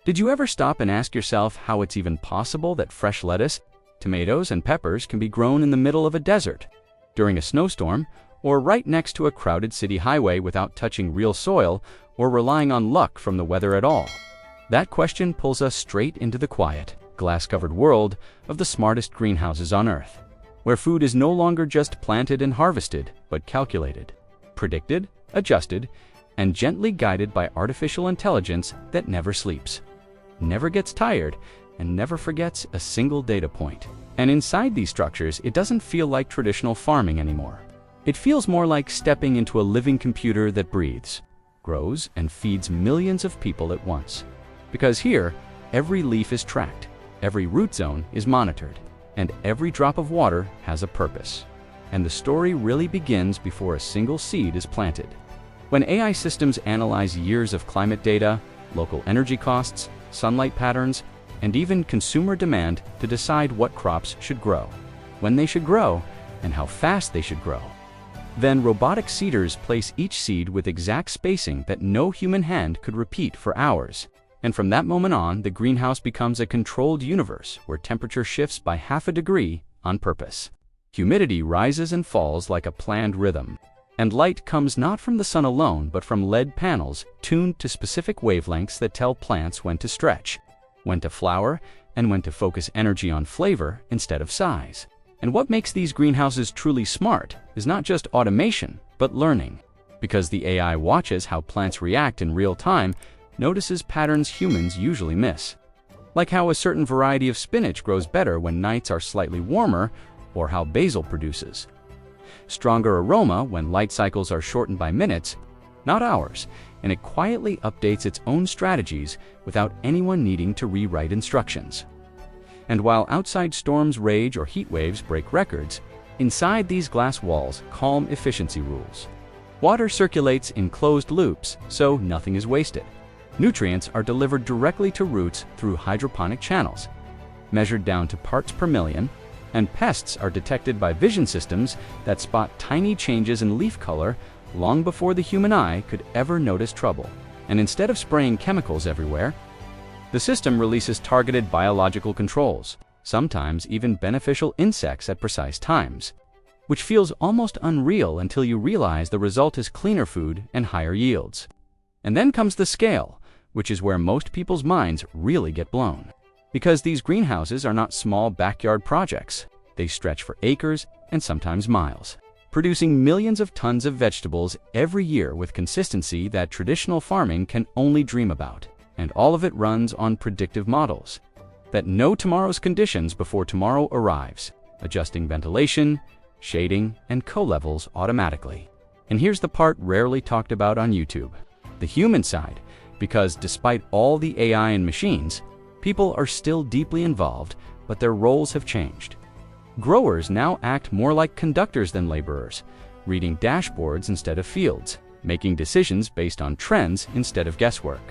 Did you ever stop and ask yourself how it's even possible that fresh lettuce, tomatoes, and peppers can be grown in the middle of a desert, during a snowstorm, or right next to a crowded city highway without touching real soil or relying on luck from the weather at all? That question pulls us straight into the quiet, glass-covered world of the smartest greenhouses on Earth, where food is no longer just planted and harvested, but calculated, predicted, adjusted, and gently guided by artificial intelligence that never sleeps, never gets tired, and never forgets a single data point. And inside these structures, it doesn't feel like traditional farming anymore. It feels more like stepping into a living computer that breathes, grows, and feeds millions of people at once. Because here, every leaf is tracked, every root zone is monitored, and every drop of water has a purpose. And the story really begins before a single seed is planted. When AI systems analyze years of climate data, local energy costs, sunlight patterns, and even consumer demand to decide what crops should grow, when they should grow, and how fast they should grow. Then robotic seeders place each seed with exact spacing that no human hand could repeat for hours. And from that moment on, the greenhouse becomes a controlled universe where temperature shifts by half a degree on purpose. Humidity rises and falls like a planned rhythm. And light comes not from the sun alone, but from LED panels tuned to specific wavelengths that tell plants when to stretch, when to flower, and when to focus energy on flavor instead of size. And what makes these greenhouses truly smart is not just automation, but learning. Because the AI watches how plants react in real time, notices patterns humans usually miss. Like how a certain variety of spinach grows better when nights are slightly warmer, or how basil produces stronger aroma when light cycles are shortened by minutes, not hours, and it quietly updates its own strategies without anyone needing to rewrite instructions. And while outside storms rage or heat waves break records, inside these glass walls calm efficiency rules. Water circulates in closed loops, so nothing is wasted. Nutrients are delivered directly to roots through hydroponic channels, measured down to parts per million, and pests are detected by vision systems that spot tiny changes in leaf color long before the human eye could ever notice trouble. And instead of spraying chemicals everywhere, the system releases targeted biological controls, sometimes even beneficial insects at precise times, which feels almost unreal until you realize the result is cleaner food and higher yields. And then comes the scale, which is where most people's minds really get blown. Because these greenhouses are not small backyard projects. They stretch for acres and sometimes miles, producing millions of tons of vegetables every year with consistency that traditional farming can only dream about. And all of it runs on predictive models that know tomorrow's conditions before tomorrow arrives, adjusting ventilation, shading, and co-levels automatically. And here's the part rarely talked about on YouTube: the human side, because despite all the AI and machines, people are still deeply involved, but their roles have changed. Growers now act more like conductors than laborers, reading dashboards instead of fields, making decisions based on trends instead of guesswork,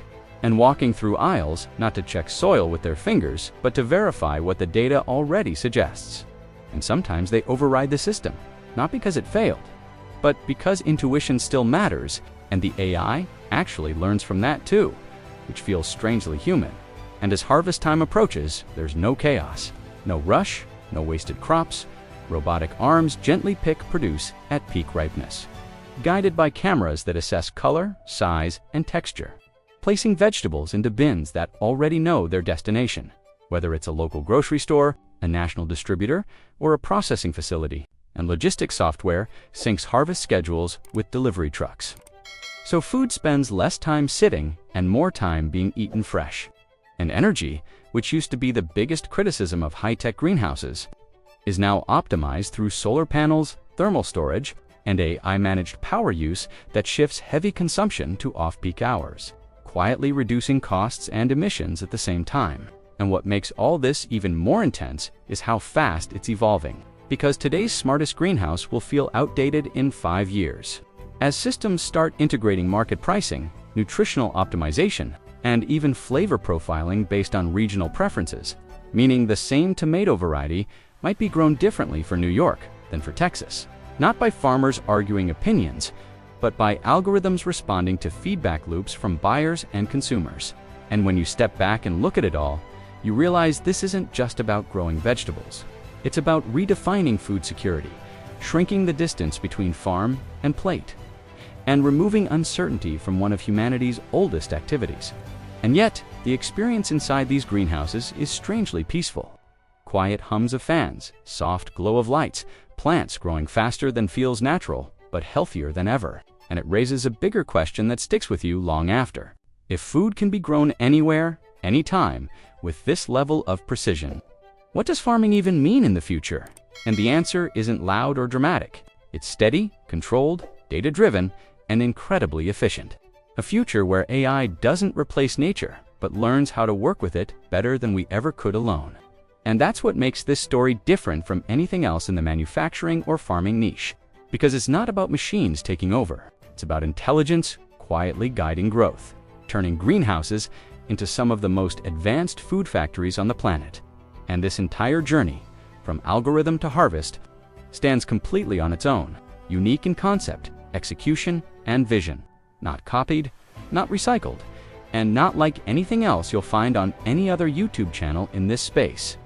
and walking through aisles not to check soil with their fingers, but to verify what the data already suggests. And sometimes they override the system, not because it failed, but because intuition still matters, and the AI actually learns from that too, which feels strangely human. And as harvest time approaches, there's no chaos, no rush, no wasted crops. Robotic arms gently pick produce at peak ripeness, guided by cameras that assess color, size, and texture, placing vegetables into bins that already know their destination, whether it's a local grocery store, a national distributor, or a processing facility. And logistics software syncs harvest schedules with delivery trucks. So food spends less time sitting and more time being eaten fresh. And energy, which used to be the biggest criticism of high-tech greenhouses, is now optimized through solar panels, thermal storage, and AI-managed power use that shifts heavy consumption to off-peak hours, quietly reducing costs and emissions at the same time. And what makes all this even more intense is how fast it's evolving, because today's smartest greenhouse will feel outdated in 5 years. As systems start integrating market pricing, nutritional optimization, and even flavor profiling based on regional preferences, meaning the same tomato variety might be grown differently for New York than for Texas, not by farmers arguing opinions, but by algorithms responding to feedback loops from buyers and consumers. And when you step back and look at it all, you realize this isn't just about growing vegetables. It's about redefining food security, shrinking the distance between farm and plate, and removing uncertainty from one of humanity's oldest activities. And yet, the experience inside these greenhouses is strangely peaceful. Quiet hums of fans, soft glow of lights, plants growing faster than feels natural, but healthier than ever. And it raises a bigger question that sticks with you long after. If food can be grown anywhere, anytime, with this level of precision, what does farming even mean in the future? And the answer isn't loud or dramatic. It's steady, controlled, data-driven, and incredibly efficient. A future where AI doesn't replace nature, but learns how to work with it better than we ever could alone. And that's what makes this story different from anything else in the manufacturing or farming niche. Because it's not about machines taking over. It's about intelligence quietly guiding growth, turning greenhouses into some of the most advanced food factories on the planet. And this entire journey, from algorithm to harvest, stands completely on its own, unique in concept, execution, and vision. Not copied, not recycled, and not like anything else you'll find on any other YouTube channel in this space.